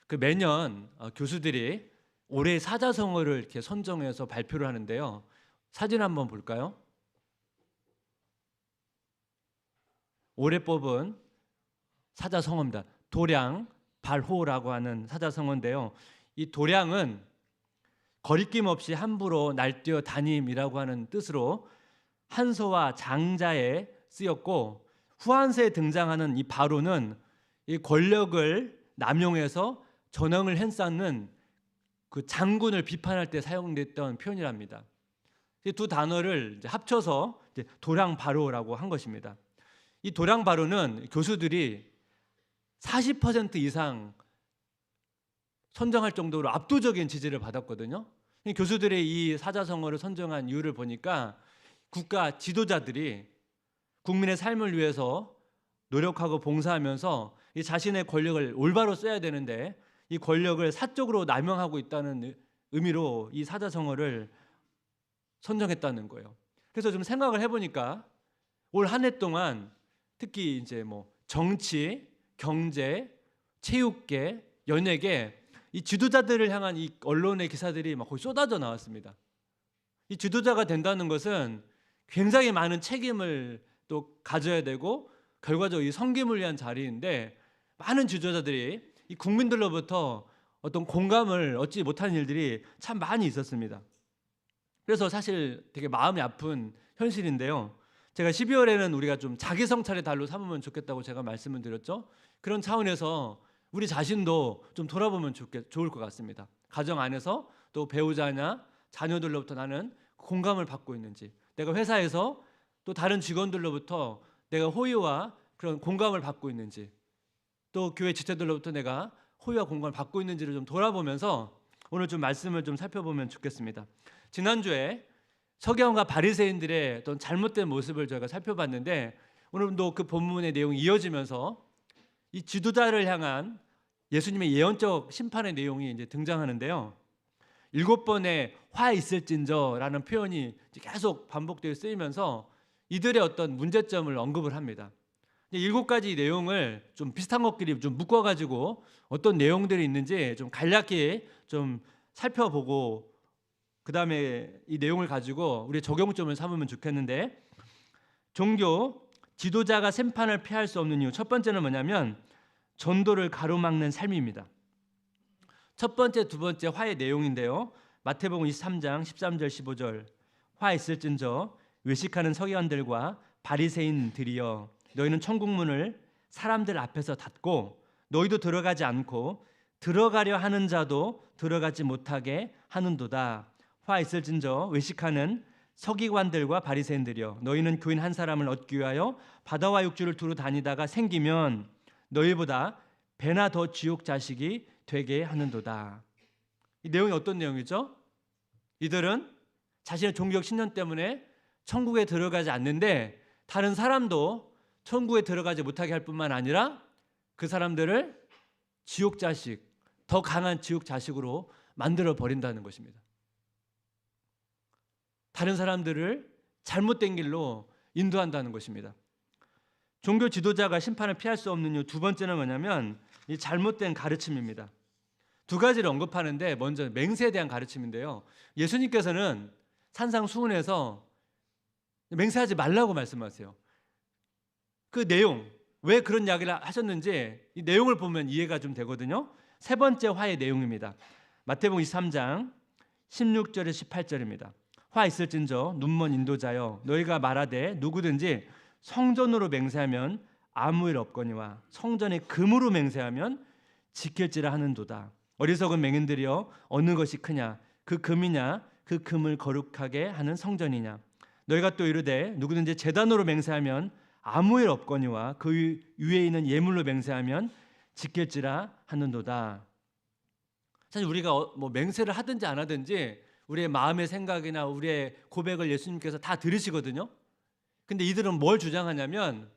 그 매년 교수들이 올해 사자성어를 이렇게 선정해서 발표를 하는데요. 사진 한번 볼까요? 올해 뽑은 사자성어입니다. 도량, 발호라고 하는 사자성어인데요. 이 도량은 거리낌 없이 함부로 날뛰어 다님이라고 하는 뜻으로 한서와 장자에 쓰였고, 후한세에 등장하는 이 발호는 이 권력을 남용해서 전형을 행사하는 그 장군을 비판할 때 사용됐던 표현이랍니다. 이 두 단어를 이제 합쳐서 이제 도량발호라고 한 것입니다. 이 도량발호는 교수들이 40% 이상 선정할 정도로 압도적인 지지를 받았거든요. 교수들의 이 사자성어를 선정한 이유를 보니까 국가 지도자들이 국민의 삶을 위해서 노력하고 봉사하면서 이 자신의 권력을 올바로 써야 되는데 이 권력을 사적으로 남용하고 있다는 의미로 이 사자성어를 선정했다는 거예요. 그래서 좀 생각을 해보니까 올 한 해 동안 특히 이제 뭐 정치, 경제, 체육계, 연예계 이 지도자들을 향한 이 언론의 기사들이 막 거의 쏟아져 나왔습니다. 이 지도자가 된다는 것은 굉장히 많은 책임을 또 가져야 되고 결과적으로 이 섬김을 위한 자리인데 많은 지도자들이 이 국민들로부터 어떤 공감을 얻지 못한 일들이 참 많이 있었습니다. 그래서 사실 되게 마음이 아픈 현실인데요. 제가 12월에는 우리가 좀 자기 성찰의 달로 삼으면 좋겠다고 제가 말씀을 드렸죠. 그런 차원에서 우리 자신도 좀 돌아보면 좋을 것 같습니다. 가정 안에서 또 배우자나 자녀들로부터 나는 공감을 받고 있는지, 내가 회사에서 또 다른 직원들로부터 내가 호의와 그런 공감을 받고 있는지, 또 교회 지체들로부터 내가 호의와 공감을 받고 있는지를 좀 돌아보면서 오늘 좀 말씀을 좀 살펴보면 좋겠습니다. 지난주에 서기관과 바리새인들의 어떤 잘못된 모습을 저희가 살펴봤는데 오늘도 그 본문의 내용이 이어지면서 이 지도자를 향한 예수님의 예언적 심판의 내용이 이제 등장하는데요. 7번의 화 있을진저라는 표현이 계속 반복되어 쓰이면서 이들의 어떤 문제점을 언급을 합니다. 7가지 내용을 좀 비슷한 것끼리 좀 묶어가지고 어떤 내용들이 있는지 좀 간략히 좀 살펴보고 그 다음에 이 내용을 가지고 우리 적용점을 삼으면 좋겠는데, 종교 지도자가 심판을 피할 수 없는 이유 첫 번째는 뭐냐면 전도를 가로막는 삶입니다. 첫 번째, 두 번째 화의 내용인데요. 마태복음 23장 13절 15절 화 있을진저 외식하는 서기관들과 바리새인들이여 너희는 천국문을 사람들 앞에서 닫고 너희도 들어가지 않고 들어가려 하는 자도 들어가지 못하게 하는도다. 화 있을진저 외식하는 서기관들과 바리새인들이여 너희는 교인 한 사람을 얻기 위하여 바다와 육지를 두루 다니다가 생기면 너희보다 배나 더 지옥 자식이 되게 하는도다. 이 내용이 어떤 내용이죠? 이들은 자신의 종교적 신념 때문에 천국에 들어가지 않는데 다른 사람도 천국에 들어가지 못하게 할 뿐만 아니라 그 사람들을 지옥 자식, 더 강한 지옥 자식으로 만들어 버린다는 것입니다. 다른 사람들을 잘못된 길로 인도한다는 것입니다. 종교 지도자가 심판을 피할 수 없는 이유 두 번째는 뭐냐면 이 잘못된 가르침입니다. 두 가지를 언급하는데 먼저 맹세에 대한 가르침인데요. 예수님께서는 산상수훈에서 맹세하지 말라고 말씀하세요. 그 내용, 왜 그런 이야기를 하셨는지 이 내용을 보면 이해가 좀 되거든요. 세 번째 화의 내용입니다. 마태복음 23장 16절에서 18절입니다. 화 있을진저 눈먼 인도자여 너희가 말하되 누구든지 성전으로 맹세하면 아무 일 없거니와 성전에 금으로 맹세하면 지킬지라 하는도다. 어리석은 맹인들이여 어느 것이 크냐 그 금이냐 그 금을 거룩하게 하는 성전이냐. 너희가 또 이르되 누구든지 제단으로 맹세하면 아무 일 없거니와 그 위에 있는 예물로 맹세하면 지킬지라 하는도다. 사실 우리가 뭐 맹세를 하든지 안 하든지 우리의 마음의 생각이나 우리의 고백을 예수님께서 다 들으시거든요. 근데 이들은 뭘 주장하냐면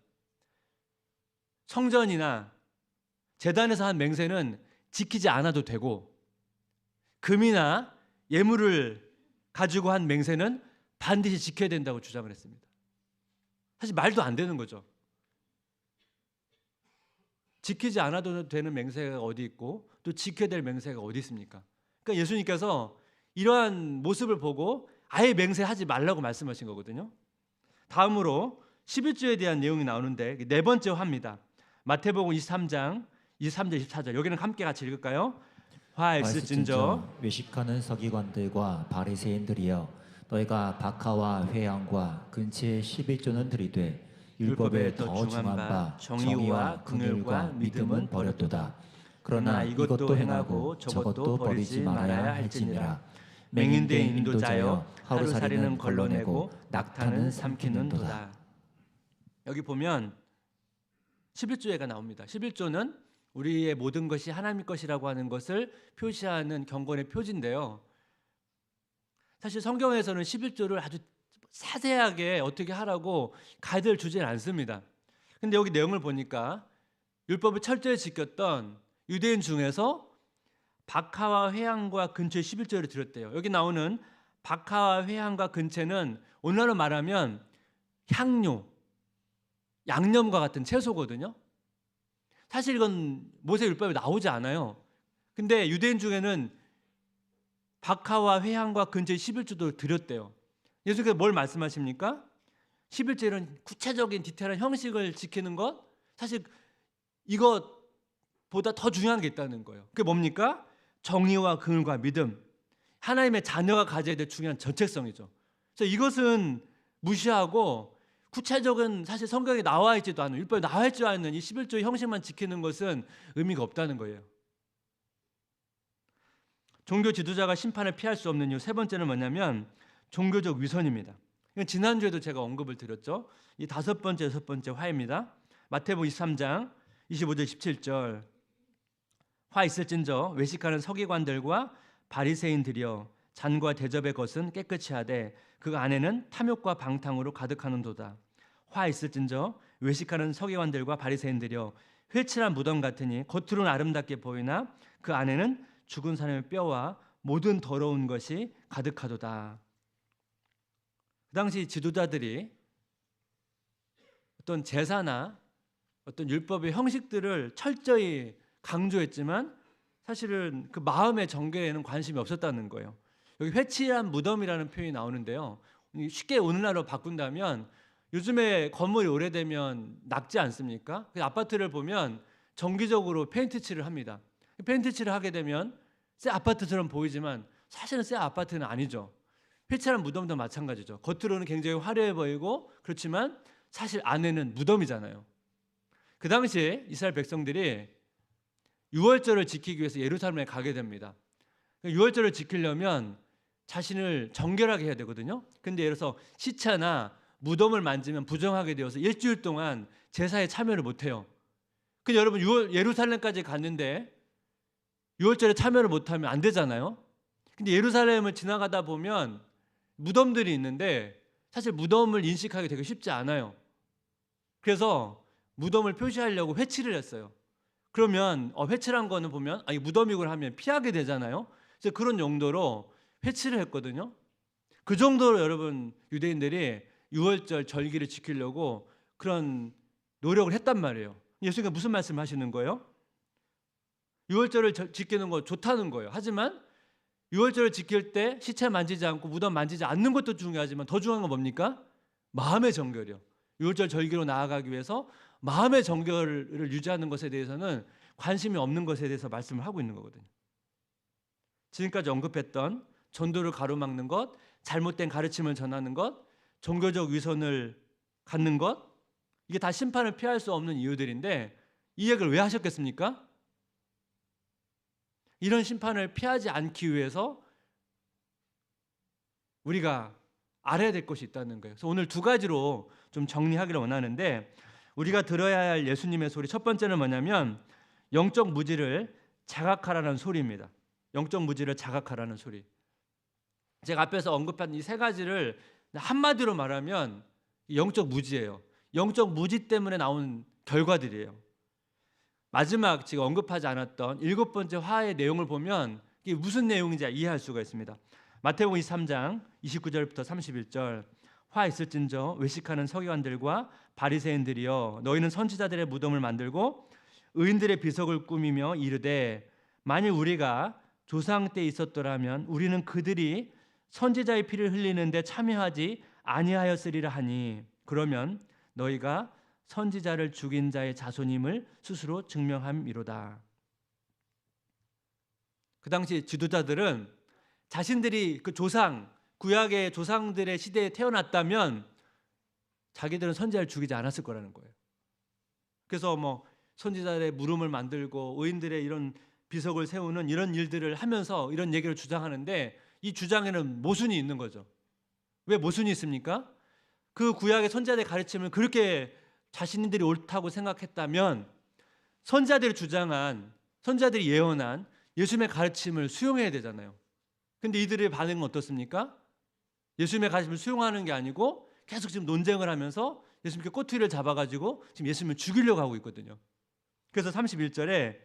성전이나 제단에서 한 맹세는 지키지 않아도 되고 금이나 예물을 가지고 한 맹세는 반드시 지켜야 된다고 주장을 했습니다. 사실 말도 안 되는 거죠. 지키지 않아도 되는 맹세가 어디 있고 또 지켜야 될 맹세가 어디 있습니까? 그러니까 예수님께서 이러한 모습을 보고 아예 맹세하지 말라고 말씀하신 거거든요. 다음으로 11조에 대한 내용이 나오는데 네 번째 화입니다. 마태복음 23장 23절 24절 여기는 함께 같이 읽을까요? 화 있을진저 외식하는 서기관들과 바리새인들이여 너희가 박하와 회양과 근처에 11조는 들이되 율법에 더 중한 바 정의와 긍휼과 믿음은 버렸도다. 그러나 이것도 행하고 저것도 버리지 말아야 할지니라. 맹인된 인도자여 하루살이는 걸러내고 낙타는 삼키는도다. 여기 보면 11조가 나옵니다. 11조는 우리의 모든 것이 하나님의 것이라고 하는 것을 표시하는 경건의 표지인데요. 사실 성경에서는 11조를 아주 자세하게 어떻게 하라고 가이드를 주지는 않습니다. 근데 여기 내용을 보니까 율법을 철저히 지켰던 유대인 중에서 박하와 회양과 근처에 11조를 드렸대요. 여기 나오는 박하와 회양과 근처는 오늘날로 말하면 향료, 양념과 같은 채소거든요. 사실 이건 모세 율법에 나오지 않아요. 근데 유대인 중에는 박하와 회향과 근처에 11조도 드렸대요. 예수께서 뭘 말씀하십니까? 11조 이런 구체적인 디테일한 형식을 지키는 것, 사실 이것보다 더 중요한 게 있다는 거예요. 그게 뭡니까? 정의와 긍휼과 믿음, 하나님의 자녀가 가져야 될 중요한 정체성이죠. 그래서 이것은 무시하고 구체적인 사실 성경에 나와 있지도 않은, 율법에 나와 있지 않는 이 11조의 형식만 지키는 것은 의미가 없다는 거예요. 종교 지도자가 심판을 피할 수 없는 이유 세 번째는 뭐냐면 종교적 위선입니다. 지난주에도 제가 언급을 드렸죠. 이 다섯 번째, 여섯 번째 화입니다. 마태복음 23장 25절 17절 화 있을진저 외식하는 서기관들과 바리새인들이여 잔과 대접의 것은 깨끗이 하되 그 안에는 탐욕과 방탕으로 가득하는도다. 화 있을진저 외식하는 서기관들과 바리새인들이여 회칠한 무덤 같으니 겉으로는 아름답게 보이나 그 안에는 죽은 사람의 뼈와 모든 더러운 것이 가득하도다. 그 당시 지도자들이 어떤 제사나 어떤 율법의 형식들을 철저히 강조했지만 사실은 그 마음의 정결에는 관심이 없었다는 거예요. 여기 회칠한 무덤이라는 표현이 나오는데요. 쉽게 오늘날로 바꾼다면 요즘에 건물이 오래되면 낡지 않습니까? 아파트를 보면 정기적으로 페인트 칠을 합니다. 페인트 칠을 하게 되면 새 아파트처럼 보이지만 사실은 새 아파트는 아니죠. 회칠한 무덤도 마찬가지죠. 겉으로는 굉장히 화려해 보이고 그렇지만 사실 안에는 무덤이잖아요. 그 당시에 이스라엘 백성들이 유월절을 지키기 위해서 예루살렘에 가게 됩니다. 유월절을 지키려면 자신을 정결하게 해야 되거든요. 근데 예를 들어서 시체나 무덤을 만지면 부정하게 되어서 일주일 동안 제사에 참여를 못해요. 근데 여러분 예루살렘까지 갔는데 유월절에 참여를 못하면 안 되잖아요. 근데 예루살렘을 지나가다 보면 무덤들이 있는데 사실 무덤을 인식하기 되게 쉽지 않아요. 그래서 무덤을 표시하려고 회칠을 했어요. 그러면 회칠한 거는 보면 이 무덤이고 하면 피하게 되잖아요. 그래서 그런 용도로 회칠을 했거든요. 그 정도로 여러분 유대인들이 유월절 절기를 지키려고 그런 노력을 했단 말이에요. 예수님께서 무슨 말씀하시는 거예요? 유월절을 지키는 거 좋다는 거예요. 하지만 유월절을 지킬 때 시체 만지지 않고 무덤 만지지 않는 것도 중요하지만 더 중요한 건 뭡니까? 마음의 정결이요. 유월절 절기로 나아가기 위해서 마음의 정결을 유지하는 것에 대해서는 관심이 없는 것에 대해서 말씀을 하고 있는 거거든요. 지금까지 언급했던 전도를 가로막는 것, 잘못된 가르침을 전하는 것, 종교적 위선을 갖는 것, 이게 다 심판을 피할 수 없는 이유들인데 이 얘기를 왜 하셨겠습니까? 이런 심판을 피하지 않기 위해서 우리가 알아야 될 것이 있다는 거예요. 그래서 오늘 두 가지로 좀 정리하기를 원하는데 우리가 들어야 할 예수님의 소리 첫 번째는 뭐냐면 영적 무지를 자각하라는 소리입니다. 영적 무지를 자각하라는 소리. 제가 앞에서 언급한 이 세 가지를 한마디로 말하면 영적 무지예요. 영적 무지 때문에 나온 결과들이에요. 마지막 제가 언급하지 않았던 일곱 번째 화의 내용을 보면 이게 무슨 내용인지 이해할 수가 있습니다. 마태복음 23장 29절부터 31절 화 있을진저 외식하는 서기관들과 바리새인들이여 너희는 선지자들의 무덤을 만들고 의인들의 비석을 꾸미며 이르되 만일 우리가 조상 때 있었더라면 우리는 그들이 선지자의 피를 흘리는데 참여하지 아니하였으리라 하니 그러면 너희가 선지자를 죽인 자의 자손임을 스스로 증명함이로다. 그 당시 지도자들은 자신들이 그 조상, 구약의 조상들의 시대에 태어났다면 자기들은 선지자를 죽이지 않았을 거라는 거예요. 그래서 뭐 선지자의 물음을 만들고 의인들의 이런 비석을 세우는 이런 일들을 하면서 이런 얘기를 주장하는데 이 주장에는 모순이 있는 거죠. 왜 모순이 있습니까? 그 구약의 선지자들의 가르침을 그렇게 자신들이 옳다고 생각했다면 선지자들이 주장한, 선지자들이 예언한 예수님의 가르침을 수용해야 되잖아요. 근데 이들의 반응은 어떻습니까? 예수님의 가르침을 수용하는 게 아니고 계속 지금 논쟁을 하면서 예수님께 꼬투리를 잡아가지고 지금 예수님을 죽이려고 하고 있거든요. 그래서 31절에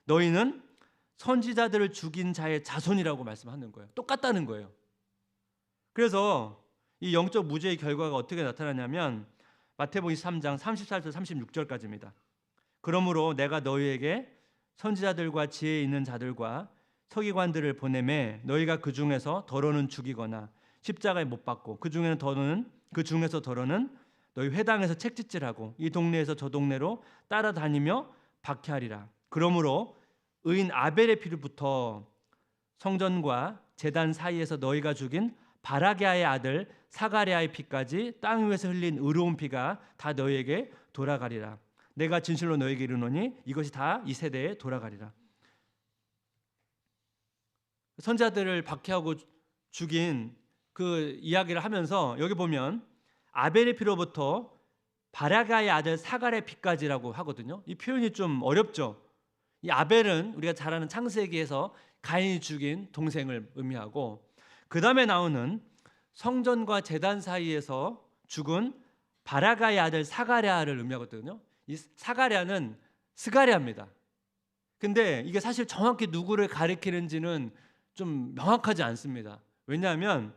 너희는 선지자들을 죽인 자의 자손이라고 말씀하는 거예요. 똑같다는 거예요. 그래서 이 영적 무죄의 결과가 어떻게 나타나냐면 마태복음 3장 34절 36절까지입니다. 그러므로 내가 너희에게 선지자들과 지혜 있는 자들과 서기관들을 보내매 너희가 그 중에서 더러는 죽이거나 십자가에 못 박고 그 중에서 더러는 너희 회당에서 책짓질하고 이 동네에서 저 동네로 따라다니며 박해하리라. 그러므로 의인 아벨의 피로부터 성전과 제단 사이에서 너희가 죽인 바라게아의 아들 사가랴의 피까지 땅 위에서 흘린 의로운 피가 다 너희에게 돌아가리라. 내가 진실로 너희에게 이르노니 이것이 다 이 세대에 돌아가리라. 선지자들을 박해하고 죽인 그 이야기를 하면서 여기 보면 아벨의 피로부터 바라게아의 아들 사가랴의 피까지라고 하거든요. 이 표현이 좀 어렵죠. 이 아벨은 우리가 잘 아는 창세기에서 가인이 죽인 동생을 의미하고 그 다음에 나오는 성전과 제단 사이에서 죽은 바라게아의 아들 사가랴를 의미하거든요. 이 사가랴는 스가랴입니다. 근데 이게 사실 정확히 누구를 가리키는지는 좀 명확하지 않습니다. 왜냐하면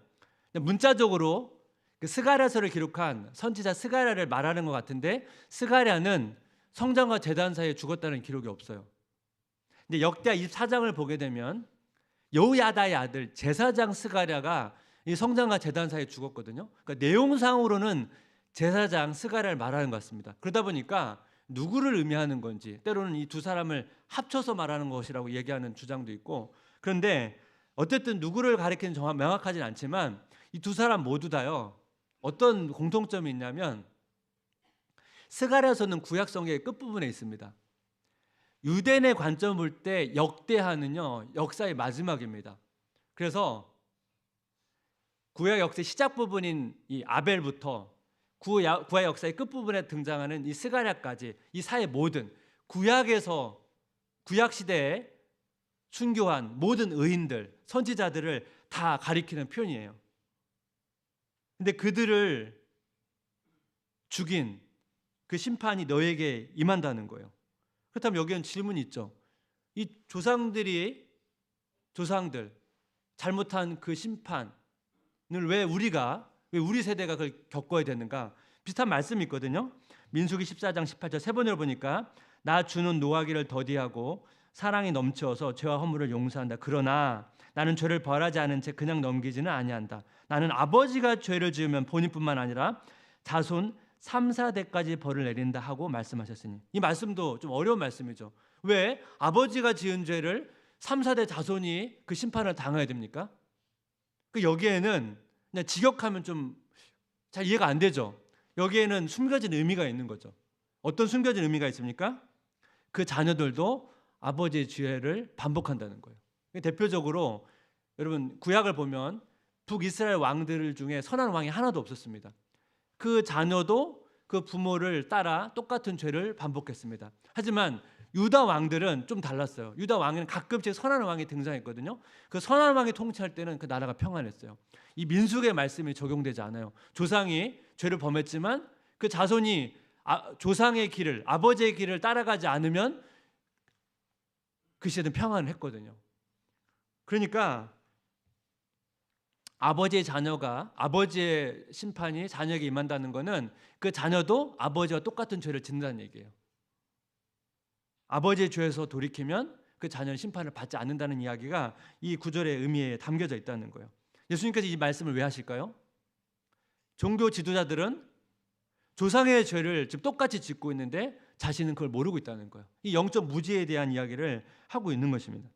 문자적으로 그 스가랴서를 기록한 선지자 스가랴를 말하는 것 같은데 스가랴는 성전과 제단 사이에 죽었다는 기록이 없어요. 근데 역대하 24장을 보게 되면 여호야다의 아들 제사장 스가랴가 이 성전과 제단 사이에 죽었거든요. 그러니까 내용상으로는 제사장 스가랴를 말하는 것 같습니다. 그러다 보니까 누구를 의미하는 건지 때로는 이 두 사람을 합쳐서 말하는 것이라고 얘기하는 주장도 있고 그런데 어쨌든 누구를 가리키는 정확 명확하진 않지만 이 두 사람 모두 다요 어떤 공통점이 있냐면 스가랴서는 구약 성경의 끝부분에 있습니다. 유대인의 관점을 볼 때 역대하는요 역사의 마지막입니다. 그래서 구약 역사의 시작 부분인 이 아벨부터 구약 역사의 끝부분에 등장하는 이 스가랴까지 이 사회 모든 구약에서 구약 시대에 순교한 모든 의인들 선지자들을 다 가리키는 표현이에요. 근데 그들을 죽인 그 심판이 너에게 임한다는 거예요. 그렇다면 여기는 질문이 있죠. 이 조상들 잘못한 그 심판을 왜 우리 세대가 그걸 겪어야 되는가? 비슷한 말씀이 있거든요. 민수기 14장 18절 세 번을 보니까 나 주는 노하기를 더디하고 사랑이 넘쳐서 죄와 허물을 용서한다. 그러나 나는 죄를 벌하지 않은 채 그냥 넘기지는 아니한다. 나는 아버지가 죄를 지으면 본인뿐만 아니라 자손 3, 4대까지 벌을 내린다 하고 말씀하셨으니 이 말씀도 좀 어려운 말씀이죠. 왜 아버지가 지은 죄를 3, 4대 자손이 그 심판을 당해야 됩니까? 그 여기에는 그냥 직역하면 좀 잘 이해가 안 되죠. 여기에는 숨겨진 의미가 있는 거죠. 어떤 숨겨진 의미가 있습니까? 그 자녀들도 아버지의 죄를 반복한다는 거예요. 대표적으로 여러분 구약을 보면 북이스라엘 왕들 중에 선한 왕이 하나도 없었습니다. 그 자녀도 그 부모를 따라 똑같은 죄를 반복했습니다. 하지만 유다 왕들은 좀 달랐어요. 유다 왕에는 가끔씩 선한 왕이 등장했거든요. 그 선한 왕이 통치할 때는 그 나라가 평안했어요. 이 민수기의 말씀이 적용되지 않아요. 조상이 죄를 범했지만 그 자손이 조상의 길을 아버지의 길을 따라가지 않으면 그 시대는 평안을 했거든요. 그러니까 아버지의 심판이 자녀에게 임한다는 것은 그 자녀도 아버지와 똑같은 죄를 짓는다는 얘기예요. 아버지의 죄에서 돌이키면 그 자녀는 심판을 받지 않는다는 이야기가 이 구절의 의미에 담겨져 있다는 거예요. 예수님께서 이 말씀을 왜 하실까요? 종교 지도자들은 조상의 죄를 지금 똑같이 짓고 있는데 자신은 그걸 모르고 있다는 거예요. 이 영적 무지에 대한 이야기를 하고 있는 것입니다.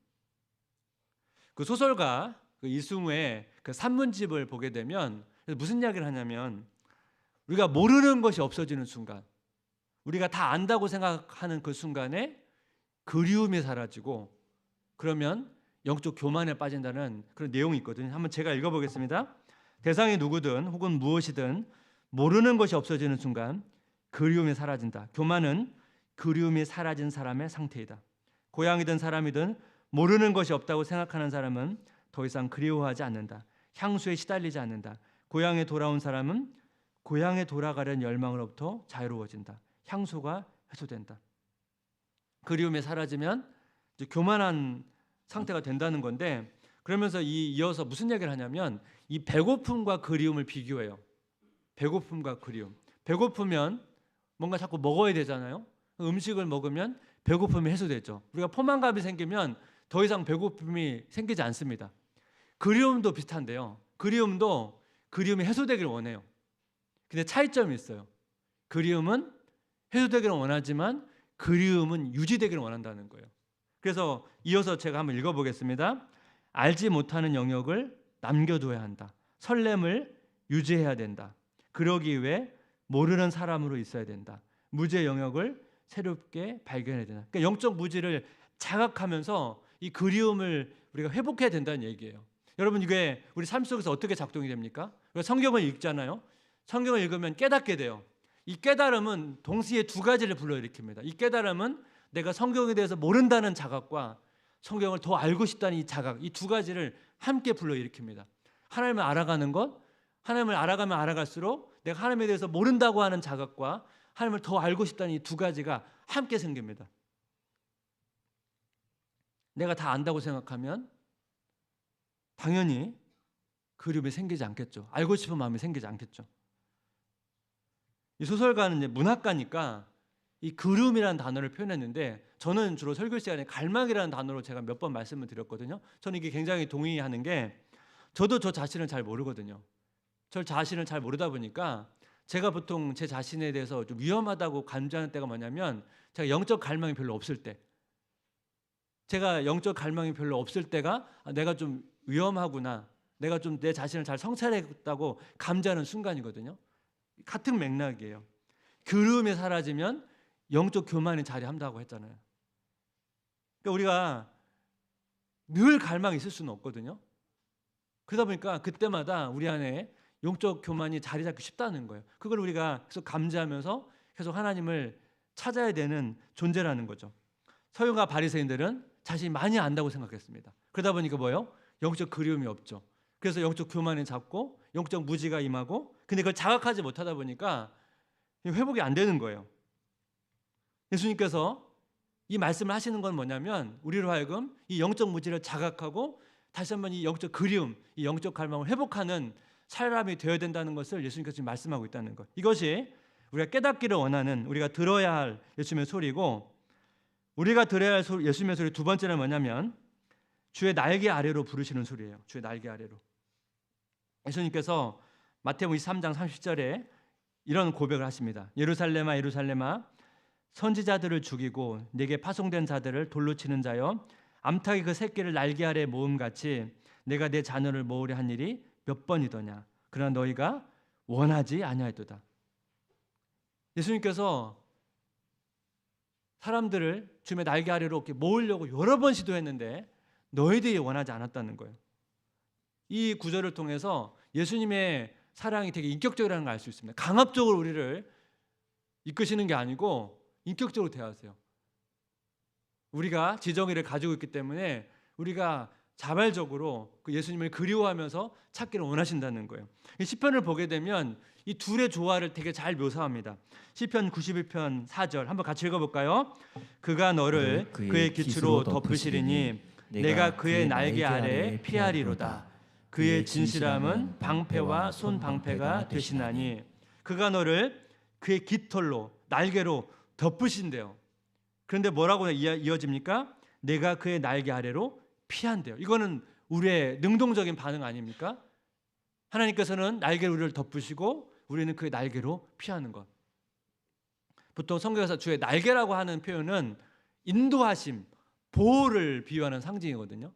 그 소설가 그 이승우의 그 산문집을 보게 되면 무슨 이야기를 하냐면 우리가 모르는 것이 없어지는 순간, 우리가 다 안다고 생각하는 그 순간에 그리움이 사라지고 그러면 영적 교만에 빠진다는 그런 내용이 있거든요. 한번 제가 읽어보겠습니다. 대상이 누구든 혹은 무엇이든 모르는 것이 없어지는 순간 그리움이 사라진다. 교만은 그리움이 사라진 사람의 상태이다. 고향이든 사람이든 모르는 것이 없다고 생각하는 사람은 더 이상 그리워하지 않는다. 향수에 시달리지 않는다. 고향에 돌아온 사람은 고향에 돌아가려는 열망으로부터 자유로워진다. 향수가 해소된다. 그리움이 사라지면 이제 교만한 상태가 된다는 건데, 그러면서 이어서 무슨 얘기를 하냐면 이 배고픔과 그리움을 비교해요. 배고픔과 그리움. 배고프면 뭔가 자꾸 먹어야 되잖아요. 음식을 먹으면 배고픔이 해소되죠. 우리가 포만감이 생기면 더 이상 배고픔이 생기지 않습니다. 그리움도 비슷한데요. 그리움이 해소되기를 원해요. 근데 차이점이 있어요. 그리움은 해소되기를 원하지만 그리움은 유지되기를 원한다는 거예요. 그래서 이어서 제가 한번 읽어보겠습니다. 알지 못하는 영역을 남겨둬야 한다. 설렘을 유지해야 된다. 그러기 위해 모르는 사람으로 있어야 된다. 무지의 영역을 새롭게 발견해야 된다. 그러니까 영적 무지를 자각하면서 이 그리움을 우리가 회복해야 된다는 얘기예요. 여러분, 이게 우리 삶 속에서 어떻게 작동이 됩니까? 우리가 성경을 읽잖아요. 성경을 읽으면 깨닫게 돼요. 이 깨달음은 동시에 두 가지를 불러일으킵니다. 이 깨달음은 내가 성경에 대해서 모른다는 자각과 성경을 더 알고 싶다는 이 자각, 이 두 가지를 함께 불러일으킵니다. 하나님을 알아가는 것, 하나님을 알아가면 알아갈수록 내가 하나님에 대해서 모른다고 하는 자각과 하나님을 더 알고 싶다는 이 두 가지가 함께 생깁니다. 내가 다 안다고 생각하면 당연히 그리움이 생기지 않겠죠. 알고 싶은 마음이 생기지 않겠죠. 이 소설가는 이제 문학가니까 이 그리움이라는 단어를 표현했는데, 저는 주로 설교 시간에 갈망이라는 단어로 제가 몇 번 말씀을 드렸거든요. 저는 이게 굉장히 동의하는 게, 저도 저 자신을 잘 모르거든요. 저 자신을 잘 모르다 보니까 제가 보통 제 자신에 대해서 좀 위험하다고 간주하는 때가 뭐냐면, 제가 영적 갈망이 별로 없을 때, 제가 영적 갈망이 별로 없을 때가 내가 좀 위험하구나, 내가 좀 내 자신을 잘 성찰했다고 감지하는 순간이거든요. 같은 맥락이에요. 그리움이 사라지면 영적 교만이 자리한다고 했잖아요. 그러니까 우리가 늘 갈망이 있을 수는 없거든요. 그러다 보니까 그때마다 우리 안에 영적 교만이 자리 잡기 쉽다는 거예요. 그걸 우리가 계속 감지하면서 계속 하나님을 찾아야 되는 존재라는 거죠. 서유가 바리새인들은 자신이 많이 안다고 생각했습니다. 그러다 보니까 뭐예요? 영적 그리움이 없죠. 그래서 영적 교만이 잡고 영적 무지가 임하고, 근데 그걸 자각하지 못하다 보니까 회복이 안 되는 거예요. 예수님께서 이 말씀을 하시는 건 뭐냐면, 우리로 하여금 이 영적 무지를 자각하고 다시 한번 이 영적 그리움, 이 영적 갈망을 회복하는 사람이 되어야 된다는 것을 예수님께서 지금 말씀하고 있다는 것. 이것이 우리가 깨닫기를 원하는, 우리가 들어야 할 예수님의 소리고, 우리가 들어야 할 예수님의 소리 두 번째는 뭐냐면 주의 날개 아래로 부르시는 소리예요. 주의 날개 아래로. 예수님께서 마태복음 23장 30절에 이런 고백을 하십니다. 예루살렘아 예루살렘아 선지자들을 죽이고 내게 파송된 자들을 돌로 치는 자여, 암탉이 그 새끼를 날개 아래 모음같이 내가 내 자녀를 모으려 한 일이 몇 번이더냐. 그러나 너희가 원하지 아니하였도다. 예수님께서 사람들을 주님의 날개 아래로 이렇게 모으려고 여러 번 시도했는데 너희들이 원하지 않았다는 거예요. 이 구절을 통해서 예수님의 사랑이 되게 인격적이라는 걸 알 수 있습니다. 강압적으로 우리를 이끄시는 게 아니고 인격적으로 대하세요. 우리가 지정의를 가지고 있기 때문에 우리가 자발적으로 그 예수님을 그리워하면서 찾기를 원하신다는 거예요. 시편을 보게 되면 이 둘의 조화를 되게 잘 묘사합니다. 시편 91편 4절 한번 같이 읽어볼까요? 그가 너를 그의 기초로 덮으시리니 내가 그의 날개 아래 피하리로다. 그의 진실함은 방패와 손방패가 되시나니. 그가 너를 그의 깃털로, 날개로 덮으신대요. 그런데 뭐라고 이어집니까? 내가 그의 날개 아래로 피한대요. 이거는 우리의 능동적인 반응 아닙니까? 하나님께서는 날개로 우리를 덮으시고 우리는 그의 날개로 피하는 것. 보통 성경에서 주의 날개라고 하는 표현은 인도하심, 보호를 비유하는 상징이거든요.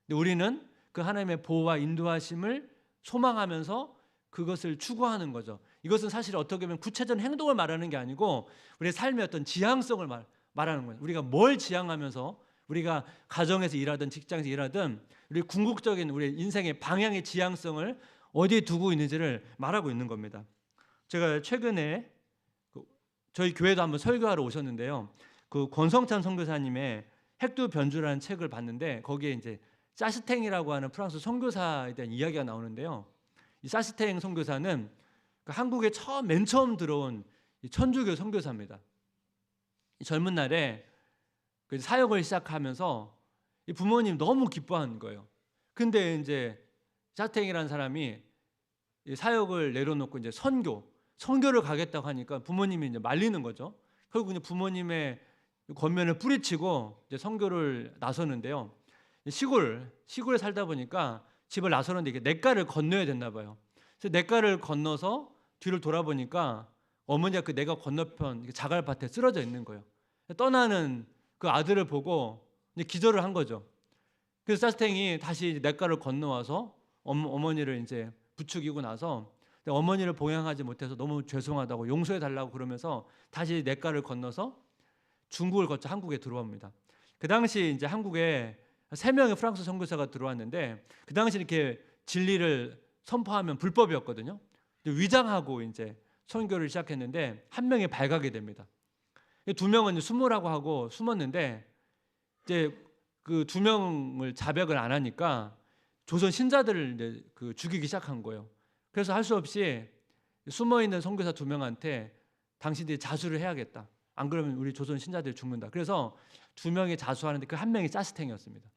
근데 우리는 그 하나님의 보호와 인도하심을 소망하면서 그것을 추구하는 거죠. 이것은 사실 어떻게 보면 구체적인 행동을 말하는 게 아니고 우리의 삶의 어떤 지향성을 말하는 거예요. 우리가 뭘 지향하면서 우리가 가정에서 일하든 직장에서 일하든 우리 궁극적인 우리 인생의 방향의 지향성을 어디에 두고 있는지를 말하고 있는 겁니다. 제가 최근에 저희 교회도 한번 설교하러 오셨는데요. 그 권성찬 선교사님의 핵두 변주라는 책을 봤는데 거기에 이제 사스탱이라고 하는 프랑스 선교사에 대한 이야기가 나오는데요. 이 사스탱 선교사는 한국에 맨 처음 들어온 천주교 선교사입니다. 젊은 날에 사역을 시작하면서 부모님 너무 기뻐하는 거예요. 근데 이제 사스탱이라는 사람이 사역을 내려놓고 이제 선교를 가겠다고 하니까 부모님이 이제 말리는 거죠. 결국 이제 부모님의 권면을 뿌리치고 이제 선교를 나서는데요. 시골에 살다 보니까 집을 나서는데 이게 냇가를 건너야 됐나 봐요. 그래서 냇가를 건너서 뒤를 돌아보니까 어머니가 그 냇가 건너편 자갈밭에 쓰러져 있는 거예요. 떠나는 그 아들을 보고 이제 기절을 한 거죠. 그래서 사스탱이 다시 냇가를 건너와서 어머니를 이제 부축이고 나서 어머니를 봉양하지 못해서 너무 죄송하다고 용서해 달라고 그러면서 다시 냇가를 건너서 중국을 거쳐 한국에 들어옵니다. 그 당시 이제 한국에 3명의 프랑스 선교사가 들어왔는데 그 당시 이렇게 진리를 선포하면 불법이었거든요. 위장하고 이제 선교를 시작했는데 한 명이 발각이 됩니다. 2명은 숨으라고 하고 숨었는데 이제 그 2명을 자백을 안 하니까 조선 신자들을 이제 죽이기 시작한 거예요. 그래서 할 수 없이 숨어 있는 선교사 2명한테 당신들이 자수를 해야겠다. 안 그러면 우리 조선 신자들이 죽는다. 그래서 2명이 자수하는데 그 한 명이 사스탱이었습니다.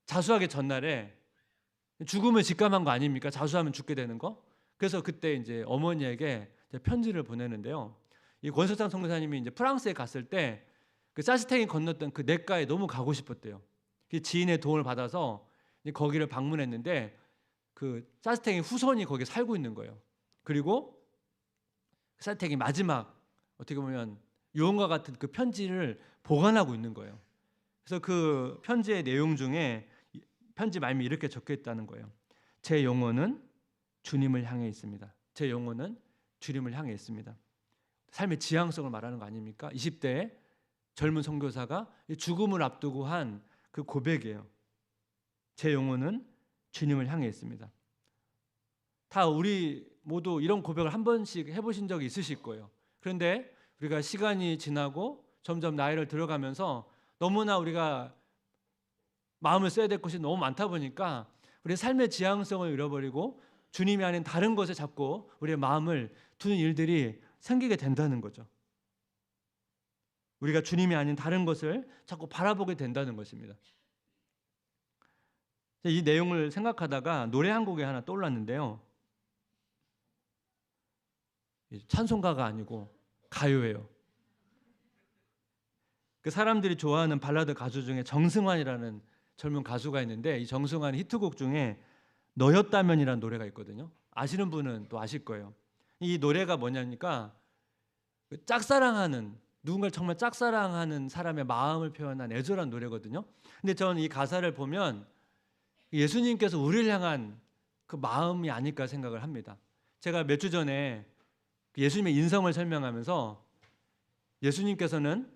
자수하기 전날에 죽음을 직감한 거 아닙니까? 자수하면 죽게 되는 거. 그래서 그때 이제 어머니에게 편지를 보내는데요. 이 권석상 선교사님이 이제 프랑스에 갔을 때 그 사스탱이 건넜던 그 냇가에 너무 가고 싶었대요. 지인의 도움을 받아서 거기를 방문했는데 그 사스탱의 후손이 거기에 살고 있는 거예요. 그리고 사스탱이 마지막 어떻게 보면 유언과 같은 그 편지를 보관하고 있는 거예요. 그래서 그 편지의 내용 중에 편지 말미 이렇게 적혀 있다는 거예요. 제 영혼은 주님을 향해 있습니다. 제 영혼은 주님을 향해 있습니다. 삶의 지향성을 말하는 거 아닙니까? 20대에 젊은 선교사가 죽음을 앞두고 한 그 고백이에요. 제 영혼은 주님을 향해 있습니다. 다 우리 모두 이런 고백을 한 번씩 해보신 적이 있으실 거예요. 그런데 우리가 시간이 지나고 점점 나이를 들어가면서 너무나 우리가 마음을 써야 될 것이 너무 많다 보니까 우리의 삶의 지향성을 잃어버리고 주님이 아닌 다른 것에 자꾸 우리의 마음을 두는 일들이 생기게 된다는 거죠. 우리가 주님이 아닌 다른 것을 자꾸 바라보게 된다는 것입니다. 이 내용을 생각하다가 노래 한 곡이 하나 떠올랐는데요. 찬송가가 아니고 가요예요. 그 사람들이 좋아하는 발라드 가수 중에 정승환이라는 젊은 가수가 있는데 이 정승환의 히트곡 중에 너였다면이라는 노래가 있거든요. 아시는 분은 또 아실 거예요. 이 노래가 뭐냐니까 짝사랑하는 누군가를 정말 짝사랑하는 사람의 마음을 표현한 애절한 노래거든요. 근데 저는 이 가사를 보면 예수님께서 우리를 향한 그 마음이 아닐까 생각을 합니다. 제가 몇 주 전에 예수님의 인성을 설명하면서 예수님께서는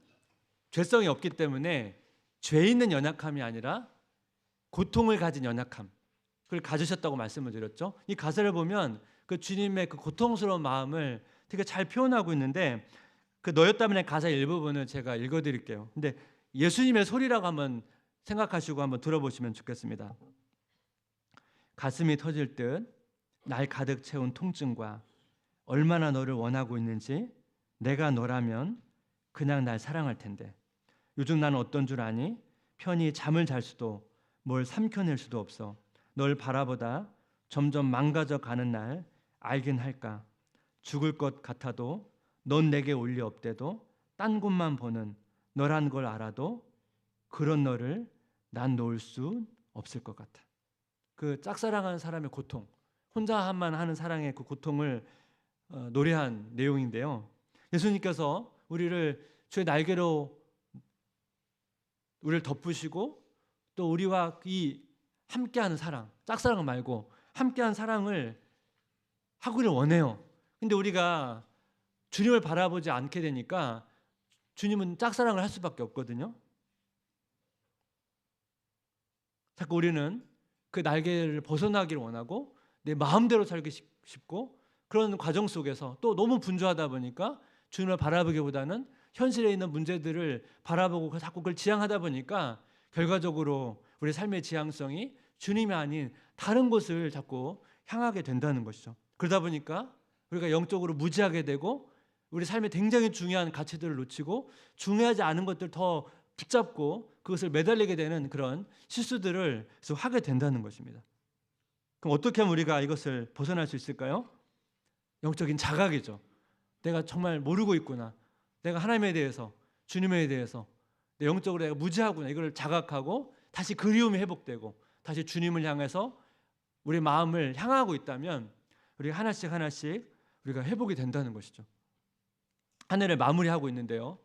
죄성이 없기 때문에 죄 있는 연약함이 아니라 고통을 가진 연약함 그걸 가지셨다고 말씀을 드렸죠. 이 가사를 보면 그 주님의 그 고통스러운 마음을 되게 잘 표현하고 있는데 그 너였다면의 가사 일부분을 제가 읽어드릴게요. 근데 예수님의 소리라고 한번 생각하시고 한번 들어보시면 좋겠습니다. 가슴이 터질 듯 날 가득 채운 통증과 얼마나 너를 원하고 있는지 내가 너라면 그냥 날 사랑할 텐데 요즘 나는 어떤 줄 아니? 편히 잠을 잘 수도 뭘 삼켜낼 수도 없어. 널 바라보다 점점 망가져 가는 날 알긴 할까? 죽을 것 같아도 넌 내게 올 리 없대도 딴 곳만 보는 너란 걸 알아도 그런 너를 난 놓을 수 없을 것 같아. 그 짝사랑하는 사람의 고통, 혼자만 하는 사랑의 그 고통을 노래한 내용인데요. 예수님께서 우리를 주의 날개로 우리를 덮으시고 또 우리와 이 함께하는 사랑, 짝사랑 말고 함께한 사랑을 하기를 원해요. 근데 우리가 주님을 바라보지 않게 되니까 주님은 짝사랑을 할 수밖에 없거든요. 자꾸 우리는 그 날개를 벗어나기를 원하고 내 마음대로 살기 싶고 그런 과정 속에서 또 너무 분주하다 보니까 주님을 바라보기보다는 현실에 있는 문제들을 바라보고 자꾸 그걸 지향하다 보니까 결과적으로 우리 삶의 지향성이 주님이 아닌 다른 곳을 자꾸 향하게 된다는 것이죠. 그러다 보니까 우리가 영적으로 무지하게 되고 우리 삶에 굉장히 중요한 가치들을 놓치고 중요하지 않은 것들 더 붙잡고 그것을 매달리게 되는 그런 실수들을 계속 하게 된다는 것입니다. 그럼 어떻게 하면 우리가 이것을 벗어날 수 있을까요? 영적인 자각이죠. 내가 정말 모르고 있구나. 내가 하나님에 대해서, 주님에 대해서 내 영적으로 내가 무지하구나. 이걸 자각하고 다시 그리움이 회복되고 다시 주님을 향해서 우리 마음을 향하고 있다면 우리가 하나씩 우리가 회복이 된다는 것이죠. 한 해를 마무리하고 있는데요.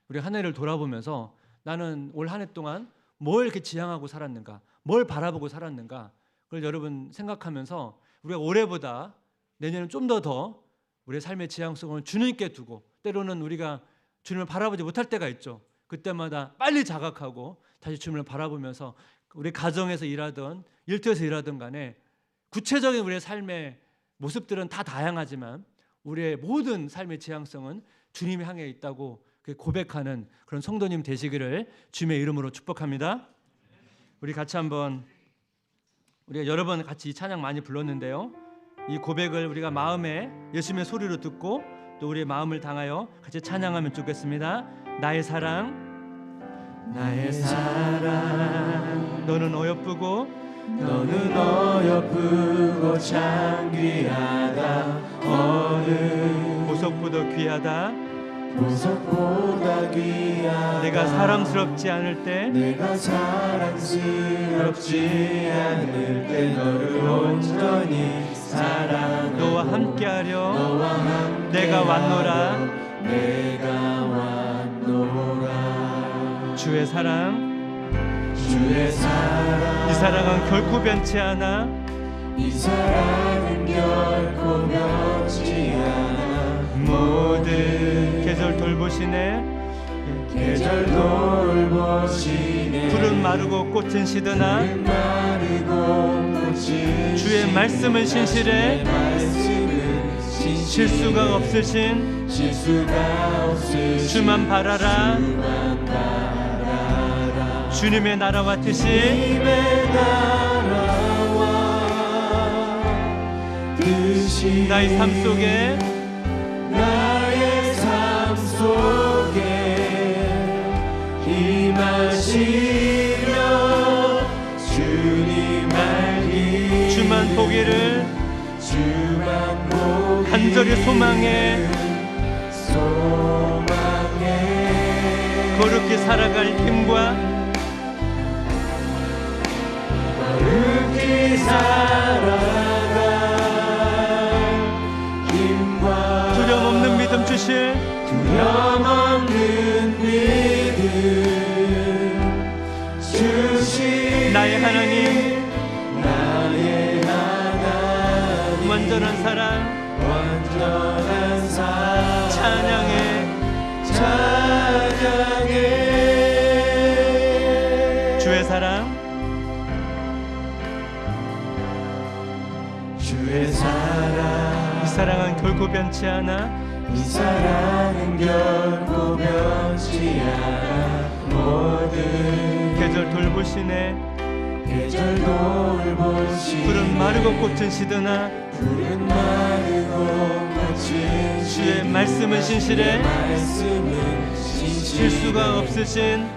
우리 한 해를 돌아보면서 나는 올 한 해 동안 뭘 이렇게 지향하고 살았는가, 뭘 바라보고 살았는가, 그걸 여러분 생각하면서 우리가 올해보다 내년은 좀 더 우리의 삶의 지향성을 주님께 두고 때로는 우리가 주님을 바라보지 못할 때가 있죠. 그때마다 빨리 자각하고 다시 주님을 바라보면서 우리 가정에서 일하든 일터에서 일하든 간에 구체적인 우리의 삶의 모습들은 다 다양하지만 우리의 모든 삶의 지향성은 주님이 향해 있다고 고백하는 그런 성도님 되시기를 주님의 이름으로 축복합니다. 우리 같이 한번 우리가 여러 번 같이 이 찬양 많이 불렀는데요. 이 고백을 우리가 마음에 예수님의 소리로 듣고 또 우리의 마음을 당하여 같이 찬양하면 좋겠습니다. 나의 사랑 너는 어여쁘고 참 귀하다 어느 보석보다 귀하다 보석보다 귀하다 내가 사랑스럽지 않을 때 내가 사랑스럽지 않을 때 너를 온전히 사랑하고 너와 함께하려 너와 함께 내가 왔노라 내가 왔노라 주의 사랑 주의 사랑 이 사랑은 결코 변치 않아 이 사랑은 결코 변치 않아 모든 계절 돌보시네 계절 돌보시네 풀은 마르고 꽃은 시드나 푸른 마르고 꽃이 주의 말씀은 신실해 실수가 없으신 주만 바라라 주님의 나라와 뜻이 나의 삶 속에 임하시며 주님 알기 주만 보기를 간절히 소망해 거룩히 살아갈 힘과 두려움 없는 믿음 주실 나의 하나님 완전한 사랑 찬양해 주의 사랑 이 사랑은 결코 변치 않아 이 사랑은 결코 변치 않아 모든 계절 돌보시네 계절 돌보시네 푸른 마르고 꽃은 시드나 푸른 마르고 꽃은 주의 말씀은 신실해 실수가 없으신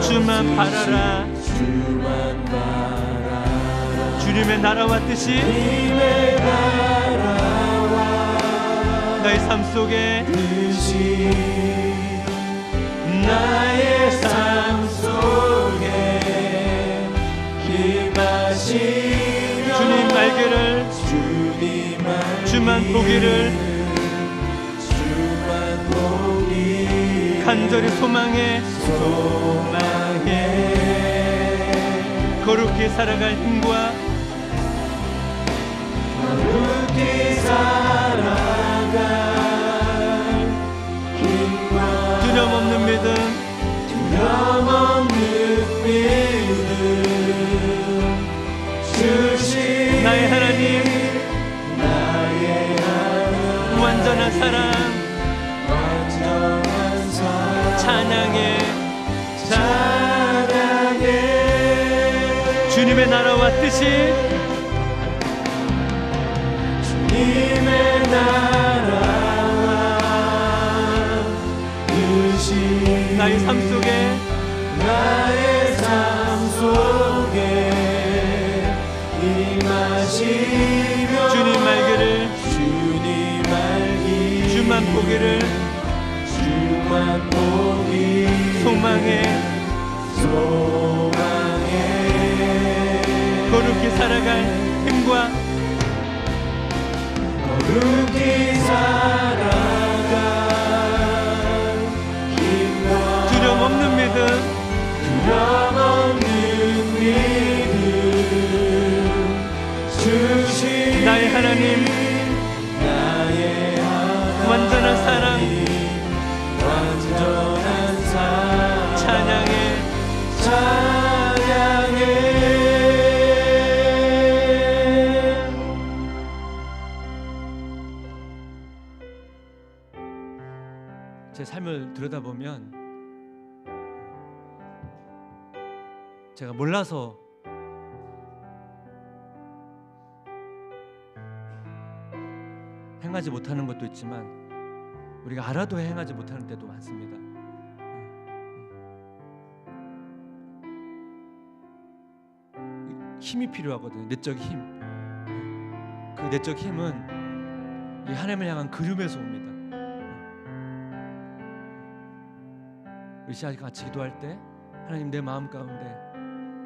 주만 바라라 주님의 나라와 뜻이 너의 삶 속에 나의 삶 속에 임하시며 주님 알기를 주님 주만 보기를 주만 보기 간절히 소망해 거룩히 살아갈 힘과 거룩히 살아갈 힘과 두려움 없는 믿음 두려움 없는 믿음 주신 나의 하나님 나의 하나님 완전한 사랑 완전한 사랑 찬양해 찬양해 주님의 나라와 뜻이 주님의 나라와 뜻이 나의 삶 속에 나의 삶 속에 임하시며 주님 알기를 주님 알기 주만 보기를 주만 보기 소망해 거룩히 살아갈 힘과 거룩히 살아갈 힘과 두려움 없는 믿음 두려움 없는 믿음 주신 나의 하나님 나의 하나님 완전한 사랑 완전한 사랑 찬양해 찬양해 제 삶을 들여다보면 제가 몰라서 행하지 못하는 것도 있지만 우리가 알아도 행하지 못하는 때도 많습니다. 힘이 필요하거든요. 내적 힘. 그 내적 힘은 이 하나님을 향한 그림에서 옵니다. 우리 시간 같이 기도할 때 하나님 내 마음 가운데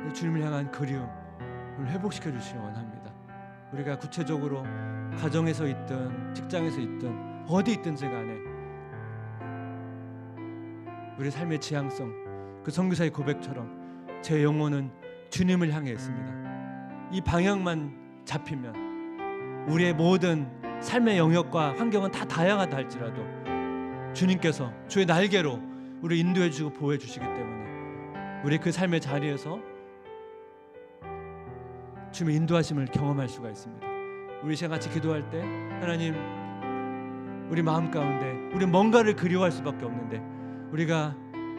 내 주님을 향한 그리움을 회복시켜 주시기 원합니다. 우리가 구체적으로 가정에서 있든 직장에서 있든 어디 있든지 간에 우리 삶의 지향성 그 선교사의 고백처럼 제 영혼은 주님을 향해 있습니다. 이 방향만 잡히면 우리의 모든 삶의 영역과 환경은 다 다양하다 할지라도 주님께서 주의 날개로 우리 인도해 주고 보호해 주시기 때문에 우리 그 삶의 자리에서 주님의 인도하심을 경험할 수가 있습니다. 우리 시간 같이 기도할 때 하나님 우리 마음 가운데 우리 뭔가를 그리워할 수밖에 없는데 우리가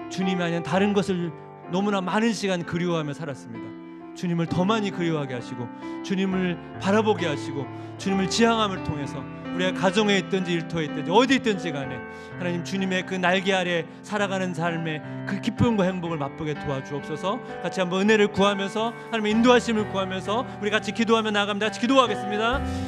주님이 아닌 다른 것을 너무나 많은 시간 그리워하며 살았습니다. 주님을 더 많이 그리워하게 하시고 주님을 바라보게 하시고 주님을 지향함을 통해서 우리가 가정에 있든지 일터에 있든지 어디 있든지 간에 하나님 주님의 그 날개 아래 살아가는 삶의 그 기쁨과 행복을 맛보게 도와주옵소서. 같이 한번 은혜를 구하면서 하나님의 인도하심을 구하면서 우리 같이 기도하며 나아갑니다. 같이 기도하겠습니다.